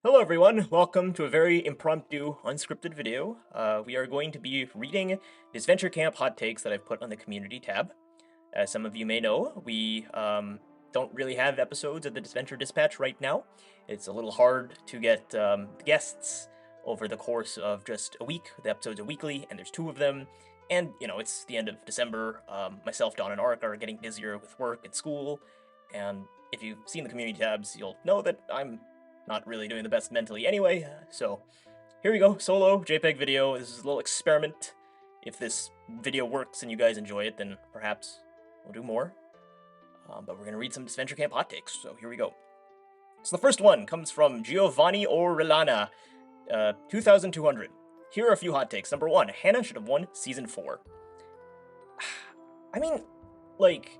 Hello everyone, welcome to a very impromptu, unscripted video. We are going to be reading Disventure Camp hot takes that I've put on the community tab. As some of you may know, we don't really have episodes of the Disventure Dispatch right now. It's a little hard to get guests over the course of just a week. The episodes are weekly, and there's two of them. And, you know, it's the end of December. Myself, Don, and Ark are getting busier with work and school. And if you've seen the community tabs, you'll know that I'm not really doing the best mentally anyway, so here we go, solo Jpeg video. This is a little experiment. If this video works and you guys enjoy it, then perhaps we'll do more. But we're gonna read some Disventure Camp hot takes, so here we go. So the first one comes from Giovanni Orellana, 2200. Here are a few hot takes. Number one, Hannah should have won Season 4. I mean, like,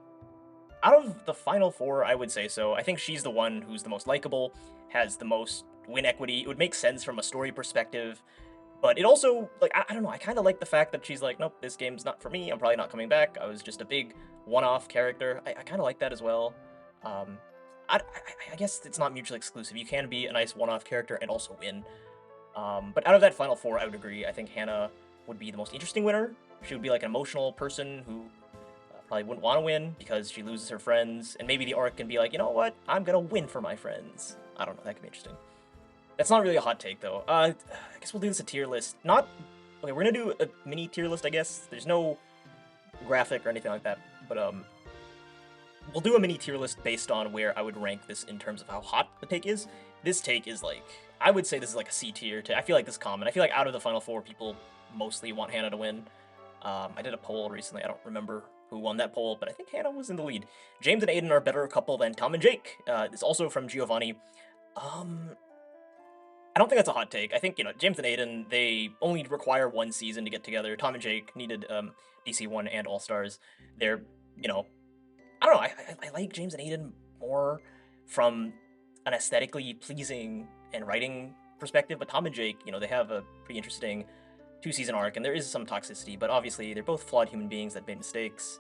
out of the final four, I would say so. I think she's the one who's the most likable, has the most win equity. It would make sense from a story perspective, but it also, like, I don't know, I kind of like the fact that she's like, nope, this game's not for me, I'm probably not coming back, I was just a big one-off character. I kind of like that as well. I guess it's not mutually exclusive. You can be a nice one-off character and also win. But out of that final four, I would agree. I think Hannah would be the most interesting winner. She would be like an emotional person who probably wouldn't want to win because she loses her friends, and maybe the arc can be like, you know what, I'm gonna win for my friends. I don't know, that could be interesting. That's not really a hot take, though. I guess we'll do this a tier list. Okay, we're gonna do a mini tier list, I guess. There's no graphic or anything like that, but, we'll do a mini tier list based on where I would rank this in terms of how hot the take is. This take is like, I would say this is like a C tier. I feel like this is common. I feel like out of the final four, people mostly want Hannah to win. I did a poll recently, I don't remember who won that poll, but I think Hannah was in the lead. James and Aiden are a better couple than Tom and Jake. It's also from Giovanni. I don't think that's a hot take. I think, you know, James and Aiden, they only require one season to get together. Tom and Jake needed DC1 and All-Stars. They're, you know, I don't know, I like James and Aiden more from an aesthetically pleasing and writing perspective, but Tom and Jake, you know, they have a pretty interesting two-season arc, and there is some toxicity, but obviously they're both flawed human beings that made mistakes.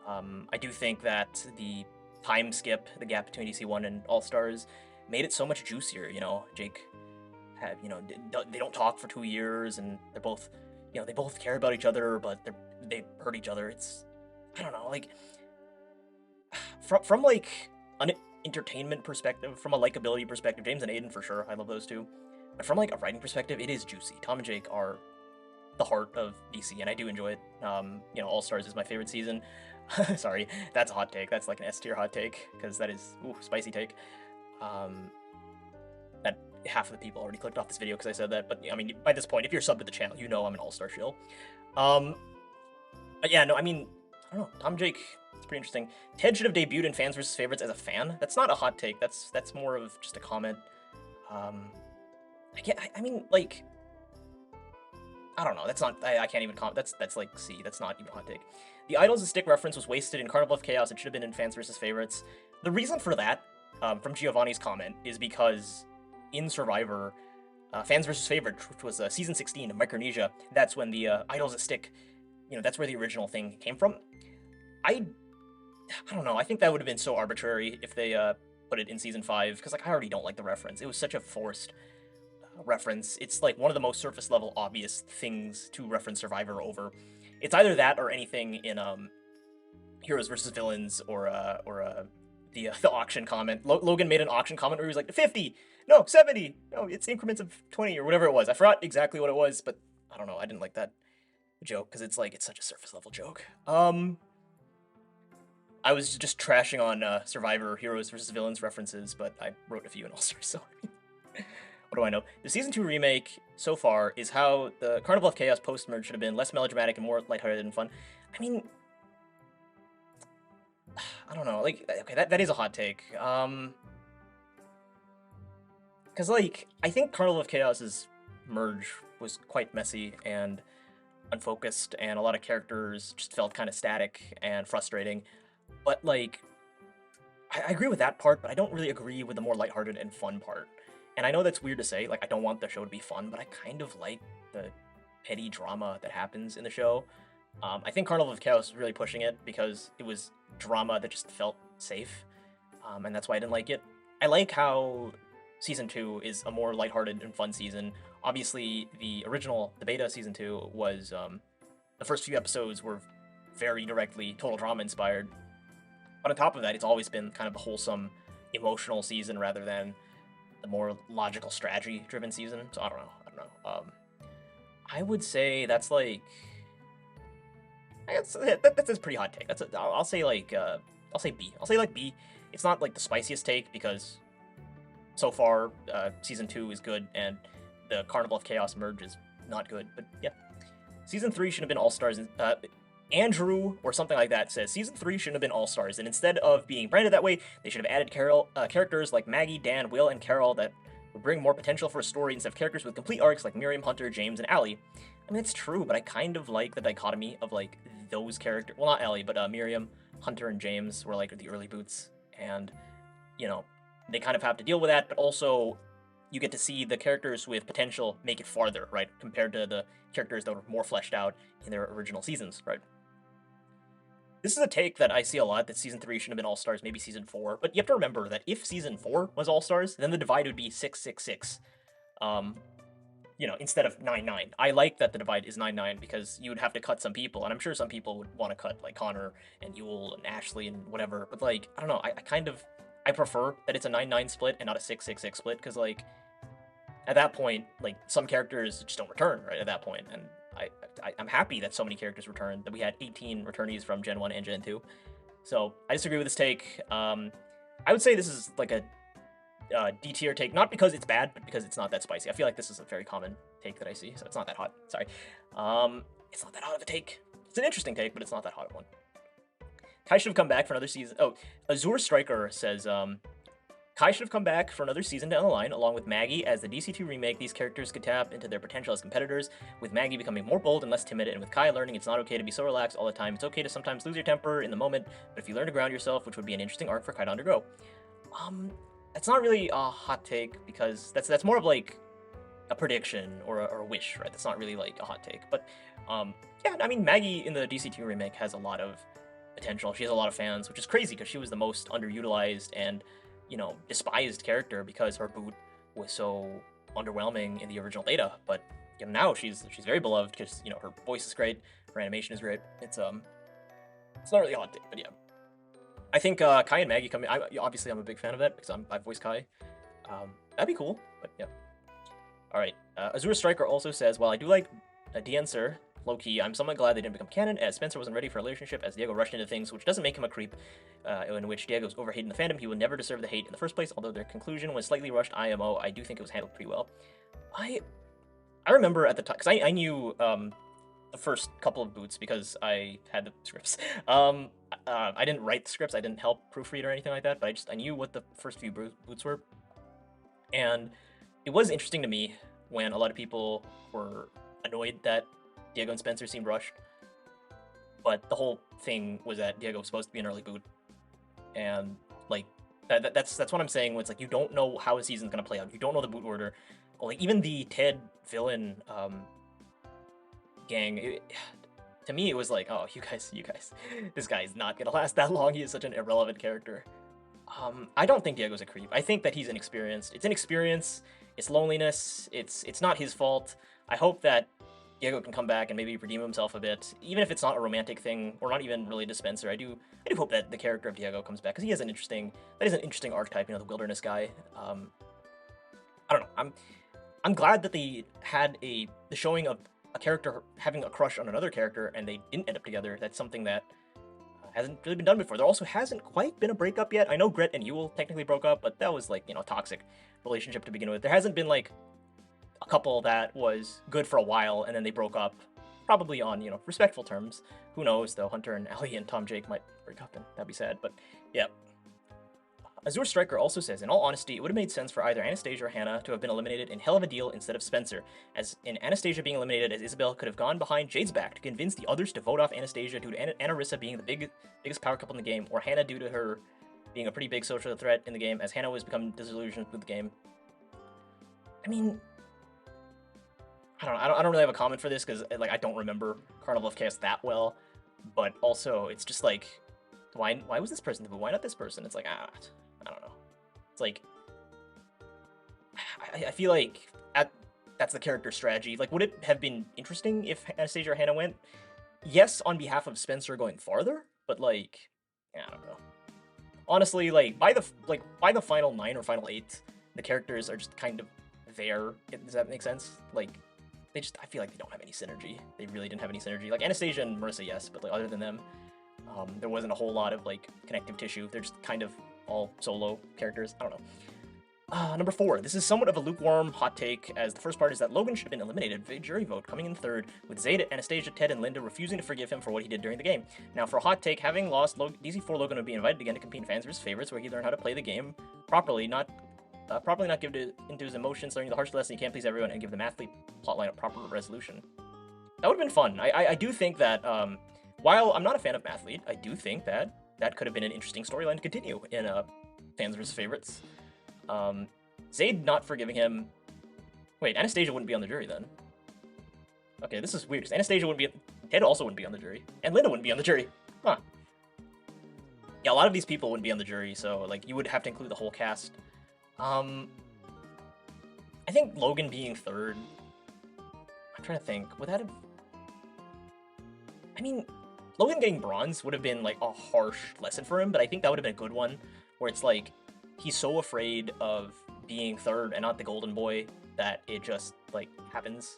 I do think that the time skip, the gap between DC1 and All-Stars, made it so much juicier, you know. Jake had, you know, they don't talk for 2 years, and they're both, you know, they both care about each other, but they hurt each other. It's, I don't know, like, from like an entertainment perspective, from a likability perspective, James and Aiden for sure, I love those two. But from like a writing perspective, it is juicy. Tom and Jake are the heart of DC, and I do enjoy it. You know, All Stars is my favorite season. Sorry, that's a hot take. That's like an S tier hot take, because that is, ooh, spicy take. That half of the people already clicked off this video because I said that, but I mean, by this point, if you're subbed to the channel, you know I'm an All-Star shill. But yeah, no, I mean, I don't know, Tom and Jake, it's pretty interesting. Ted should have debuted in Fans vs. Favorites as a fan. That's not a hot take, that's more of just a comment. I mean, like, I don't know, that's not, I can't even comment, that's like C, that's not even a hot take. The Idols of Stick reference was wasted in Carnival of Chaos, it should have been in Fans vs. Favorites. The reason for that, from Giovanni's comment, is because in Survivor, Fans vs. Favorites, which was Season 16 of Micronesia, that's when the Idols of Stick, you know, that's where the original thing came from. I don't know, I think that would have been so arbitrary if they put it in Season 5, because like I already don't like the reference. It was such a forced reference. It's like one of the most surface level obvious things to reference Survivor over. It's either that or anything in Heroes vs. Villains or the auction comment. Logan made an auction comment where he was like, 50, no, 70, no, it's increments of 20 or whatever it was. I forgot exactly what it was, but I don't know, I didn't like that joke because it's like, it's such a surface level joke. I was just trashing on Survivor Heroes vs. Villains references, but I wrote a few in All-Stars, so what do I know? The Season 2 remake so far is how the Carnival of Chaos post-merge should have been less melodramatic and more lighthearted and fun. I mean, I don't know, like, okay, that is a hot take. Because, like, I think Carnival of Chaos's merge was quite messy and unfocused, and a lot of characters just felt kind of static and frustrating. But, like, I agree with that part, but I don't really agree with the more lighthearted and fun part. And I know that's weird to say, like, I don't want the show to be fun, but I kind of like the petty drama that happens in the show. I think Carnival of Chaos was really pushing it because it was drama that just felt safe, and that's why I didn't like it. I like how Season 2 is a more lighthearted and fun season. Obviously, the beta Season 2 was, the first few episodes were very directly Total Drama inspired. But on top of that, it's always been kind of a wholesome, emotional season rather than the more logical strategy-driven season. So I don't know. I would say that's like... That's a pretty hot take. I'll say like, I'll say B. I'll say like B. It's not like the spiciest take because so far, Season 2 is good, and the Carnival of Chaos merge is not good, but yeah. Season 3 should have been All-Stars. Andrew, or something like that, says, Season 3 shouldn't have been All-Stars, and instead of being branded that way, they should have added characters like Maggie, Dan, Will, and Carol that would bring more potential for a story instead of characters with complete arcs like Miriam, Hunter, James, and Allie. I mean, it's true, but I kind of like the dichotomy of, like, those characters. Well, not Allie, but Miriam, Hunter, and James were, like, the early boots, and, you know, they kind of have to deal with that, but also you get to see the characters with potential make it farther, right, compared to the characters that were more fleshed out in their original seasons, right? This is a take that I see a lot, that Season 3 should have been All-Stars, maybe Season 4, but you have to remember that if Season 4 was All-Stars, then the divide would be 6-6-6, you know, instead of 9-9. I like that the divide is 9-9 because you would have to cut some people, and I'm sure some people would want to cut, like, Connor and Yule and Ashley and whatever, but, like, I don't know, I prefer that it's a 9-9 split and not a 6-6-6 split, because, like, at that point, like, some characters just don't return, right, at that point, and I'm happy that so many characters returned, that we had 18 returnees from Gen 1 and Gen 2. So, I disagree with this take. I would say this is, like, a D tier take, not because it's bad, but because it's not that spicy. I feel like this is a very common take that I see, so it's not that hot. Sorry. It's not that hot of a take. It's an interesting take, but it's not that hot of one. Kai should have come back for another season. Oh, Azure Striker says, Kai should have come back for another season down the line, along with Maggie. As the DC2 remake, these characters could tap into their potential as competitors, with Maggie becoming more bold and less timid, and with Kai learning it's not okay to be so relaxed all the time. It's okay to sometimes lose your temper in the moment, but if you learn to ground yourself, which would be an interesting arc for Kai to undergo. That's not really a hot take, because that's more of like a prediction or a wish, right? That's not really like a hot take. But yeah, I mean, Maggie in the DC2 remake has a lot of potential. She has a lot of fans, which is crazy because she was the most underutilized and, you know, despised character because her boot was so underwhelming in the original beta. But, you know, now she's very beloved because, you know, her voice is great, her animation is great. It's not really a hot take, but yeah. I think Kai and Maggie coming. Obviously, I'm a big fan of that because I voice Kai. That'd be cool, but yeah. All right. Azure Striker also says, while I do like Dienser, low-key, I'm somewhat glad they didn't become canon, as Spencer wasn't ready for a relationship, as Diego rushed into things, which doesn't make him a creep, in which Diego's overhated in the fandom. He would never deserve the hate in the first place, although their conclusion was slightly rushed IMO. I do think it was handled pretty well. I remember at the time, because I knew the first couple of boots because I had the scripts. I didn't write the scripts, I didn't help proofread or anything like that, but I knew what the first few boots were. And it was interesting to me when a lot of people were annoyed that Diego and Spencer seemed rushed. But the whole thing was that Diego was supposed to be an early boot. And, like, that's what I'm saying when it's like, you don't know how a season's gonna play out. You don't know the boot order. Like, even the Ted villain gang, to me it was like, oh, you guys, this guy is not gonna last that long. He is such an irrelevant character. I don't think Diego's a creep. I think that he's inexperienced. It's inexperience, it's loneliness, it's not his fault. I hope that Diego can come back and maybe redeem himself a bit, even if it's not a romantic thing, or not even really Dispenser. I do hope that the character of Diego comes back, because he has an interesting archetype, you know, the wilderness guy. I don't know, I'm glad that they had the showing of a character having a crush on another character, and they didn't end up together. That's something that hasn't really been done before. There also hasn't quite been a breakup yet. I know Gret and Yule technically broke up, but that was like, you know, a toxic relationship to begin with. There hasn't been like a couple that was good for a while and then they broke up, probably on, you know, respectful terms. Who knows, though? Hunter and Allie and Tom Jake might break up, and that'd be sad, but yeah. Azure Striker also says, in all honesty, it would have made sense for either Anastasia or Hannah to have been eliminated in Hell of a Deal instead of Spencer, as in Anastasia being eliminated, as Isabel could have gone behind Jade's back to convince the others to vote off Anastasia due to Anarissa being the biggest power couple in the game, or Hannah due to her being a pretty big social threat in the game, as Hannah was becoming disillusioned with the game. I mean, I don't really have a comment for this, because, like, I don't remember Carnival of Chaos that well, but also, it's just like, why was this person the boo? Why not this person? It's like, I don't know. It's like, I feel like that's the character strategy. Like, would it have been interesting if Anastasia or Hannah went? Yes, on behalf of Spencer going farther, but like, yeah, I don't know. Honestly, like by the final 9 or final 8, the characters are just kind of there. Does that make sense? Like, I feel like they don't have any synergy. They really didn't have any synergy. Like Anastasia and Marissa, yes, but like other than them, there wasn't a whole lot of like connective tissue. They're just kind of all solo characters. I don't know. Number 4. This is somewhat of a lukewarm hot take, as the first part is that Logan should have been eliminated via jury vote, coming in third, with Zayd, Anastasia, Ted, and Linda refusing to forgive him for what he did during the game. Now, for a hot take, having lost, DC4 Logan would be invited again to compete in Fans vs. Favorites, where he learned how to play the game properly, not give into his emotions, learning the harsh lesson he can't please everyone, and give the mathlete plotline a proper resolution. That would have been fun. I do think that, while I'm not a fan of mathlete, I do think that that could have been an interesting storyline to continue in Fans vs. Favorites. Zayd not forgiving him. Wait, Anastasia wouldn't be on the jury then. Okay, this is weird, because Anastasia wouldn't be... Ted also wouldn't be on the jury. And Linda wouldn't be on the jury. Huh. Yeah, a lot of these people wouldn't be on the jury, so, like, you would have to include the whole cast. I think Logan being third... I'm trying to think. Would that have... I mean, Logan getting bronze would have been, like, a harsh lesson for him, but I think that would have been a good one, where it's like, he's so afraid of being third and not the golden boy that it just, like, happens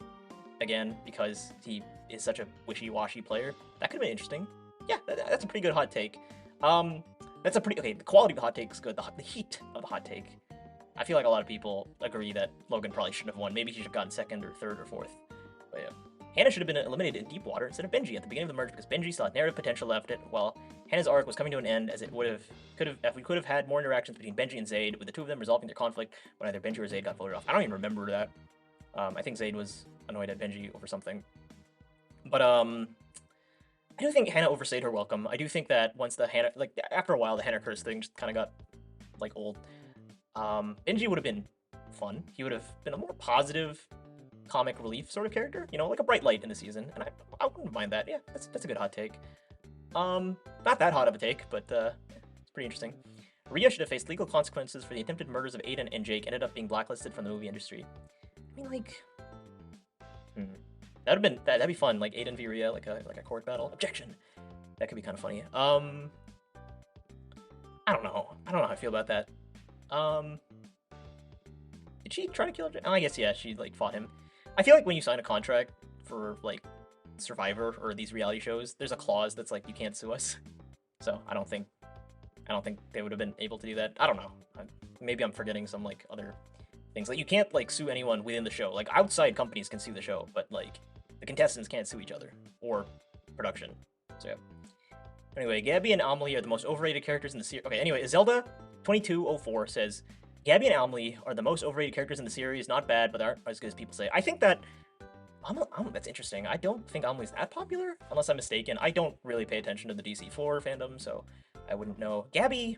again because he is such a wishy-washy player. That could have been interesting. Yeah, that's a pretty good hot take. That's a pretty... Okay, the quality of the hot take is good. The heat of the hot take. I feel like a lot of people agree that Logan probably shouldn't have won. Maybe he should have gotten second or third or fourth. But yeah. Hannah should have been eliminated in Deepwater instead of Benji at the beginning of the merge because Benji still had narrative potential left, while Hannah's arc was coming to an end, as it if we could have had more interactions between Benji and Zayd, with the two of them resolving their conflict when either Benji or Zayd got voted off. I don't even remember that. I think Zayd was annoyed at Benji over something. But I do think Hannah overstayed her welcome. I do think that once the Hannah, like, after a while, the Hannah curse thing just kind of got, like, old. Benji would have been fun. He would have been a more positive comic relief sort of character, you know, like a bright light in the season, and I wouldn't mind that. Yeah, that's a good hot take. Not that hot of a take, but it's pretty interesting. Rhea should have faced legal consequences for the attempted murders of Aiden and Jake, ended up being blacklisted from the movie industry. I mean, like, that'd be fun, like Aiden v Rhea, like a court battle. Objection. That could be kind of funny. I don't know how I feel about that. Did she try to kill him? Oh, I guess, yeah, she, like, fought him. I feel like when you sign a contract for, like, Survivor or these reality shows, there's a clause that's like, you can't sue us. So I don't think they would have been able to do that. I don't know. Maybe I'm forgetting some, like, other things. Like, you can't, like, sue anyone within the show. Like, outside companies can sue the show, but, like, the contestants can't sue each other or production. So yeah. Anyway, Gabby and Amelie are the most overrated characters in the series. Okay, anyway, Zelda2204 says, Gabby and Amelie are the most overrated characters in the series. Not bad, but aren't as good as people say. I think that... that's interesting. I don't think Amelie's that popular, unless I'm mistaken. I don't really pay attention to the DC4 fandom, so I wouldn't know. Gabby's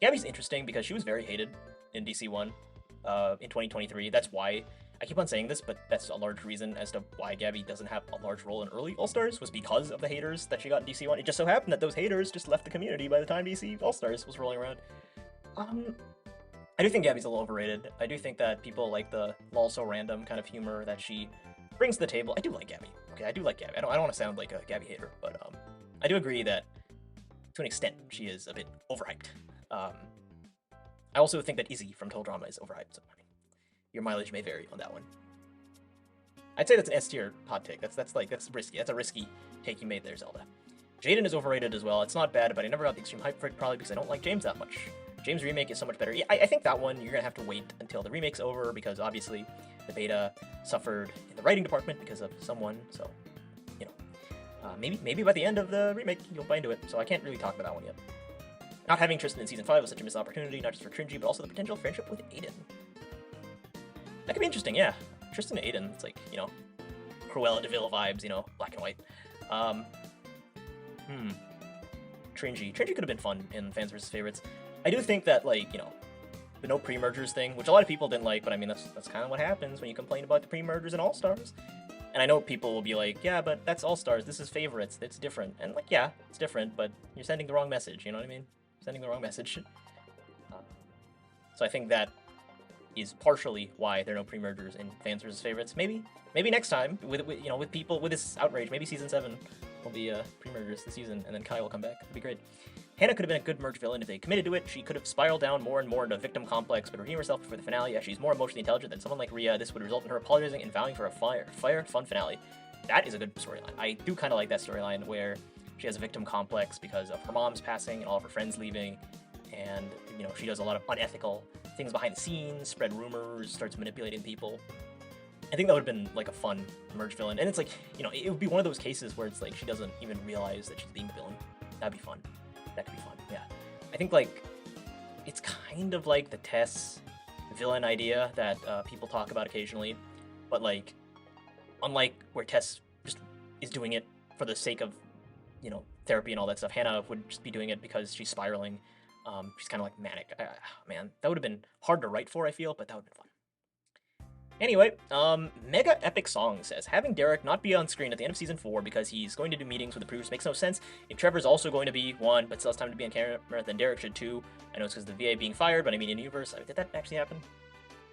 interesting because she was very hated in DC1 in 2023. That's why I keep on saying this, but that's a large reason as to why Gabby doesn't have a large role in early All-Stars, was because of the haters that she got in DC1. It just so happened that those haters just left the community by the time DC All-Stars was rolling around. I do think Gabby's a little overrated. I do think that people like the lol so random kind of humor that she brings to the table. I do like Gabby. Okay, I do like Gabby. I don't want to sound like a Gabby hater, but I do agree that to an extent she is a bit overhyped. I also think that Izzy from Total Drama is overhyped. So I mean, your mileage may vary on that one. I'd say that's an S tier hot take. That's risky. That's a risky take you made there, Zelda. Jaden is overrated as well. It's not bad, but I never got the extreme hype for it, probably because I don't like James that much. James' remake is so much better. Yeah, I think that one, you're going to have to wait until the remake's over, because obviously the beta suffered in the writing department because of someone, so, you know. Maybe by the end of the remake, you'll buy into it, so I can't really talk about that one yet. Not having Tristan in Season 5 was such a missed opportunity, not just for Trinji, but also the potential friendship with Aiden. That could be interesting, yeah. Tristan and Aiden, it's like, you know, Cruella de Vil vibes, you know, black and white. Trinji could have been fun in Fans vs. Favorites. I do think that, like, you know, the no pre-mergers thing, which a lot of people didn't like, but I mean, that's kind of what happens when you complain about the pre-mergers in All-Stars. And I know people will be like, yeah, but that's All-Stars, this is Favorites, it's different. And, like, yeah, it's different, but you're sending the wrong message, you know what I mean? Sending the wrong message. So I think that is partially why there are no pre-mergers in fans versus favorites. Maybe next time with people with this outrage, maybe season 7 will be pre-mergers this season, and then Kai will come back. It'd be great. Hannah could have been a good merge villain if they committed to it. She could have spiraled down more and more into a victim complex, but redeem herself before the finale. As she's more emotionally intelligent than someone like Rhea, this would result in her apologizing and vowing for a fun finale. That is a good storyline. I do kind of like that storyline where she has a victim complex because of her mom's passing and all of her friends leaving, and she does a lot of unethical things behind the scenes, spread rumors, starts manipulating people. I think that would have been like a fun merge villain, and it's like it would be one of those cases where it's like she doesn't even realize that she's being the villain. That'd be fun. That could be fun. Yeah, I think like it's kind of like the Tess villain idea that people talk about occasionally, but like unlike where Tess just is doing it for the sake of therapy and all that stuff, Hannah would just be doing it because she's spiraling. She's kind of like manic. Man, that would have been hard to write for, I feel, but that would have been fun. Anyway, Mega Epic Song says, having Derek not be on screen at the end of Season 4 because he's going to do meetings with the producers makes no sense. If Trevor's also going to be one, but still has time to be on camera, then Derek should too. I know it's because of the VA being fired, but I mean in the universe. Did that actually happen?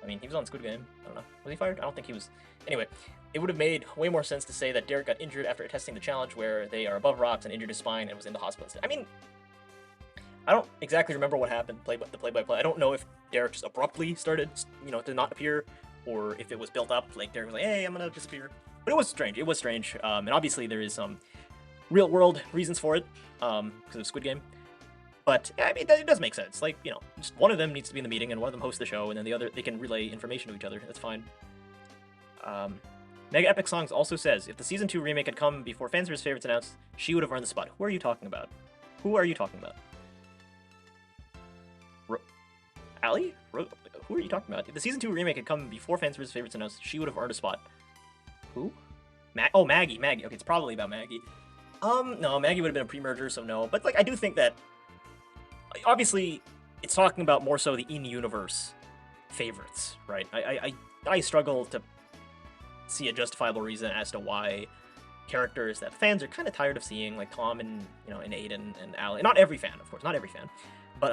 I mean, he was on Squid Game. I don't know. Was he fired? I don't think he was. Anyway, it would have made way more sense to say that Derek got injured after testing the challenge where they are above rocks and injured his spine and was in the hospital instead. I mean, I don't exactly remember what happened, the play-by-play. I don't know if Derek just abruptly started, to not appear, or if it was built up, like Derek was like, hey, I'm gonna disappear. But it was strange. It was strange. And obviously there is some real-world reasons for it, because of Squid Game. But, yeah, I mean, it does make sense. Like, just one of them needs to be in the meeting, and one of them hosts the show, and then the other, they can relay information to each other. That's fine. Mega Epic Songs also says, if the Season 2 remake had come before fans vs. favorites announced, she would have earned the spot. Who are you talking about? Who are you talking about? Allie? Who are you talking about? If the Season 2 remake had come before fans vs. favorites announced, she would have earned a spot. Who? Maggie. Okay, it's probably about Maggie. No, Maggie would have been a pre-merger, so no. But, like, I do think that obviously, it's talking about more so the in-universe favorites, right? I struggle to see a justifiable reason as to why characters that fans are kind of tired of seeing, like Tom and and Aiden and Allie. Not every fan, of course, not every fan, but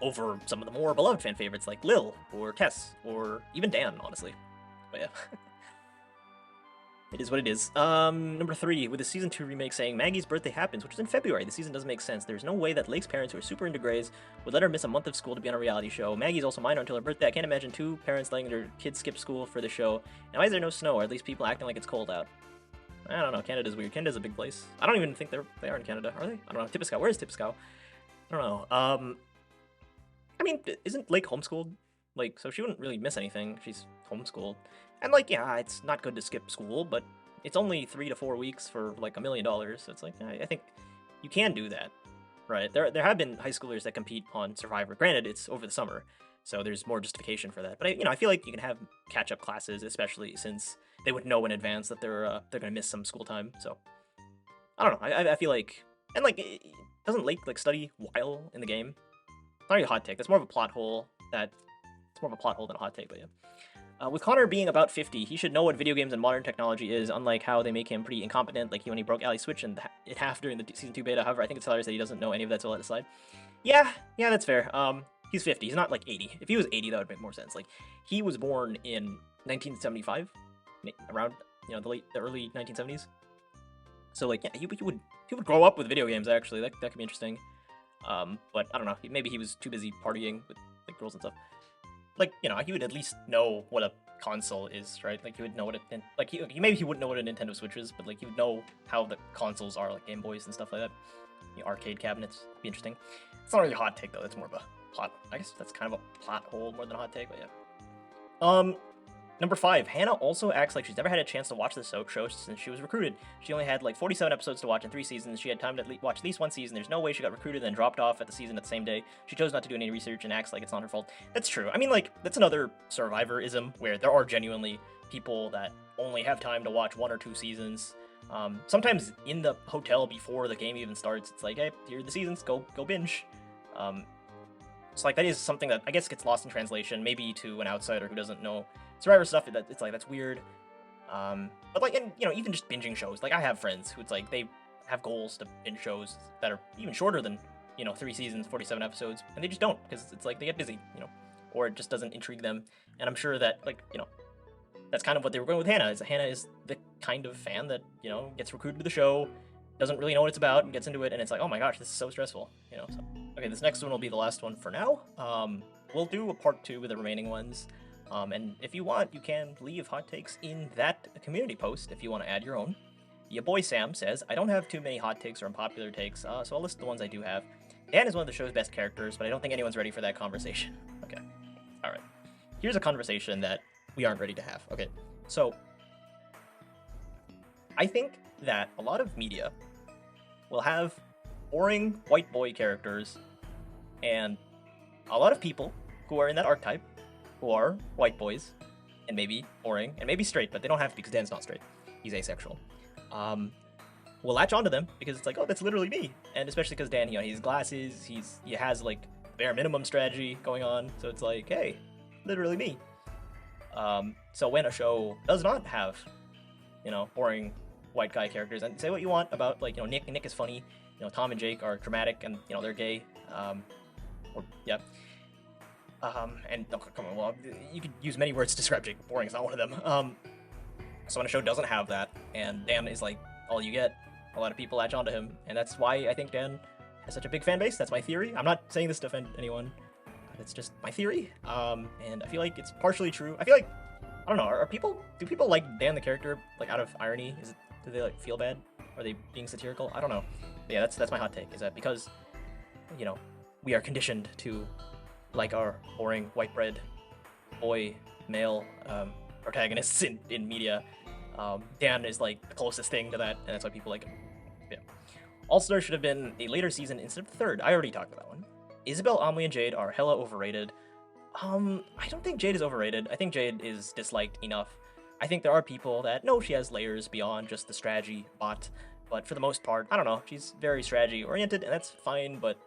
over some of the more beloved fan favorites like Lil or Tess or even Dan, honestly. But yeah. It is what it is. Number 3, with the Season 2 remake saying Maggie's birthday happens, which is in February. The season doesn't make sense. There's no way that Lake's parents, who are super into Grays, would let her miss a month of school to be on a reality show. Maggie's also minor until her birthday. I can't imagine 2 parents letting their kids skip school for the show. And why is there no snow, or at least people acting like it's cold out? I don't know. Canada's weird. Canada's a big place. I don't even think they are in Canada, are they? I don't know. Tipiscow. Where is Tipiscow? I don't know. I mean, isn't Lake homeschooled? Like, so she wouldn't really miss anything. She's homeschooled. And, like, yeah, it's not good to skip school, but it's only 3 to 4 weeks for, like, $1 million. So it's like, I think you can do that, right? There have been high schoolers that compete on Survivor. Granted, it's over the summer, so there's more justification for that. But, I feel like you can have catch-up classes, especially since they would know in advance that they're going to miss some school time. So, I don't know. I feel like... And, like, doesn't Lake, like, study while in the game? It's not really a hot take. That's more of a plot hole that... It's more of a plot hole than a hot take, but yeah. With Connor being about 50, he should know what video games and modern technology is, unlike how they make him pretty incompetent, like when he broke Allie's Switch in half during the Season 2 beta. However, I think it's hilarious that he doesn't know any of that, so let it slide. Yeah, that's fair. He's 50. He's not, like, 80. If he was 80, that would make more sense. Like, he was born in 1975, around, the early 1970s. So, like, yeah, he would grow up with video games, actually. That could be interesting. But, I don't know. Maybe he was too busy partying with, like, girls and stuff. Like, he would at least know what a console is, right? Like, he would know what maybe he wouldn't know what a Nintendo Switch is, but, like, he would know how the consoles are, like Game Boys and stuff like that. Arcade cabinets. Be interesting. It's not really a hot take, though. It's more of a plot. I guess that's kind of a plot hole more than a hot take, but yeah. Number 5, Hannah also acts like she's never had a chance to watch the show since she was recruited. She only had like 47 episodes to watch in 3 seasons. She had time to watch at least 1 season. There's no way she got recruited and then dropped off at the season at the same day. She chose not to do any research and acts like it's not her fault. That's true. I mean, like, that's another Survivor-ism where there are genuinely people that only have time to watch 1 or 2 seasons. Sometimes in the hotel before the game even starts, it's like, hey, here are the seasons, go binge. So, like, that is something that I guess gets lost in translation, maybe to an outsider who doesn't know Survivor stuff. It's like, that's weird. But, like, and, even just binging shows. Like, I have friends who it's like, they have goals to binge shows that are even shorter than, 3 seasons, 47 episodes, and they just don't, because it's like, they get busy, or it just doesn't intrigue them. And I'm sure that, like, you know, that's kind of what they were going with Hannah. Is Hannah is the kind of fan that, you know, gets recruited to the show, doesn't really know what it's about, and gets into it, and it's like, oh my gosh, this is so stressful, you know. So, okay, this next one will be the last one for now. We'll do a part 2 with the remaining ones. And if you want, you can leave hot takes in that community post if you want to add your own. Your boy Sam says, I don't have too many hot takes or unpopular takes, so I'll list the ones I do have. Dan is one of the show's best characters, but I don't think anyone's ready for that conversation. Okay, alright. Here's a conversation that we aren't ready to have. Okay, so I think that a lot of media will have boring white boy characters, and a lot of people who are in that archetype, who are white boys, and maybe boring, and maybe straight, but they don't have to because Dan's not straight. He's asexual. Will latch onto them because it's like, oh, that's literally me. And especially because Dan, you know, he has glasses, he has like bare minimum strategy going on, so it's like, hey, literally me. So when a show does not have, you know, boring white guy characters, and say what you want about, like, you know, Nick is funny, you know, Tom and Jake are dramatic, and, you know, they're gay, or, yeah. And, oh, come on, well, you could use many words to describe Jake, but boring is not one of them. So when a show doesn't have that, and Dan is, like, all you get, a lot of people latch onto him, and that's why I think Dan has such a big fan base. That's my theory. I'm not saying this to offend anyone. It's just my theory, and I feel like it's partially true. I feel like, I don't know, do people like Dan the character, like, out of irony? Do they, like, feel bad? Are they being satirical? I don't know. But yeah, that's my hot take, is that because, you know, we are conditioned to like our boring white bread boy male protagonists in media. Dan is like the closest thing to that, and that's why people like him. Yeah. All-Star should have been a later season instead of third. I already talked about that one. Isabel, Amelie, and Jade are hella overrated. I don't think Jade is overrated. I think Jade is disliked enough. I think there are people that know she has layers beyond just the strategy bot, but for the most part, I don't know, she's very strategy oriented, and that's fine, but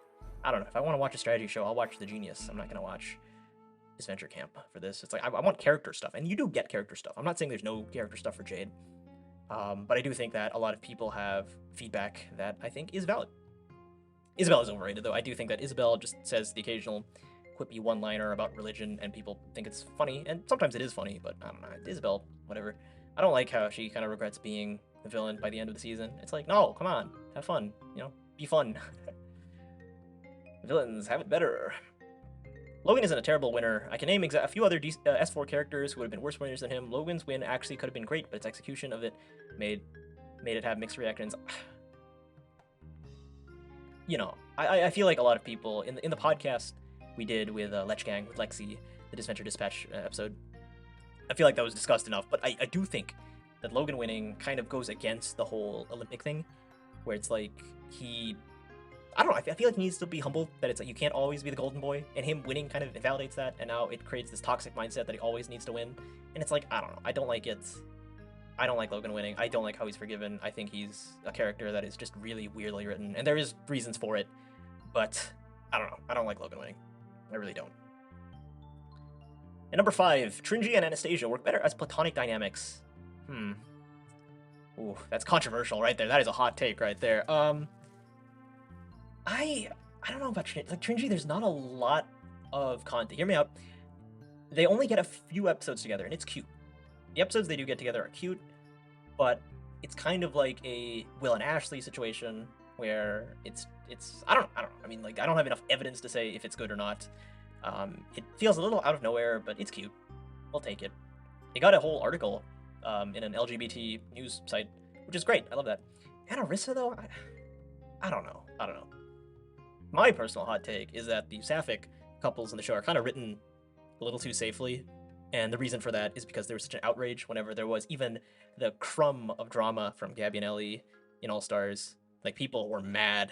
I don't know, if I want to watch a strategy show, I'll watch The Genius. I'm not going to watch Disventure Camp for this. It's like, I want character stuff, and you do get character stuff. I'm not saying there's no character stuff for Jade, but I do think that a lot of people have feedback that I think is valid. Isabel is overrated, though. I do think that Isabel just says the occasional quippy one-liner about religion, and people think it's funny, and sometimes it is funny, but I don't know, Isabel, whatever. I don't like how she kind of regrets being the villain by the end of the season. It's like, no, come on, have fun, you know, be fun. Villains have it better. Logan isn't a terrible winner. I can name a few other S4 characters who would have been worse winners than him. Logan's win actually could have been great, but its execution of it made it have mixed reactions. You know, I feel like a lot of people in the podcast we did with Lech Gang, with Lexi, the Disventure Dispatch episode, I feel like that was discussed enough, but I do think that Logan winning kind of goes against the whole Olympic thing, where it's like I don't know, I feel like he needs to be humble, that it's like you can't always be the golden boy, and him winning kind of invalidates that, and now it creates this toxic mindset that he always needs to win, and it's like, I don't know, I don't like it. I don't like Logan winning. I don't like how he's forgiven. I think he's a character that is just really weirdly written, and there is reasons for it, but I don't know. I don't like Logan winning. I really don't. And number 5, Trinji and Anastasia work better as platonic dynamics. Ooh, that's controversial right there. That is a hot take right there. I don't know about Trinji. Like, Trinji, there's not a lot of content. Hear me out. They only get a few episodes together, and it's cute. The episodes they do get together are cute, but it's kind of like a Will and Ashley situation where it's I don't know. I mean, like, I don't have enough evidence to say if it's good or not. It feels a little out of nowhere, but it's cute. We'll take it. They got a whole article in an LGBT news site, which is great. I love that. And Arissa, though, I don't know. My personal hot take is that the sapphic couples in the show are kind of written a little too safely, and the reason for that is because there was such an outrage whenever there was even the crumb of drama from Gabby and Ellie in All Stars. Like, people were mad,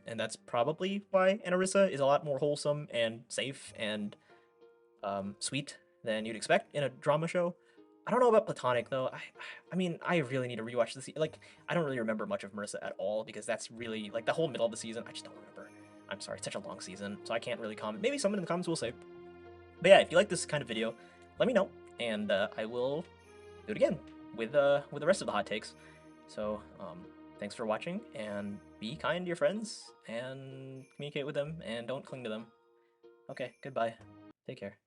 and that's probably why Anarissa is a lot more wholesome and safe and sweet than you'd expect in a drama show. I don't know about Platonic, though. I mean, I really need to rewatch this. Like, I don't really remember much of Marissa at all, because that's really, like, the whole middle of the season, I just don't remember. I'm sorry, it's such a long season, so I can't really comment. Maybe someone in the comments will say. But yeah, if you like this kind of video, let me know, and I will do it again with the rest of the hot takes. So, thanks for watching, and be kind to your friends, and communicate with them, and don't cling to them. Okay, goodbye. Take care.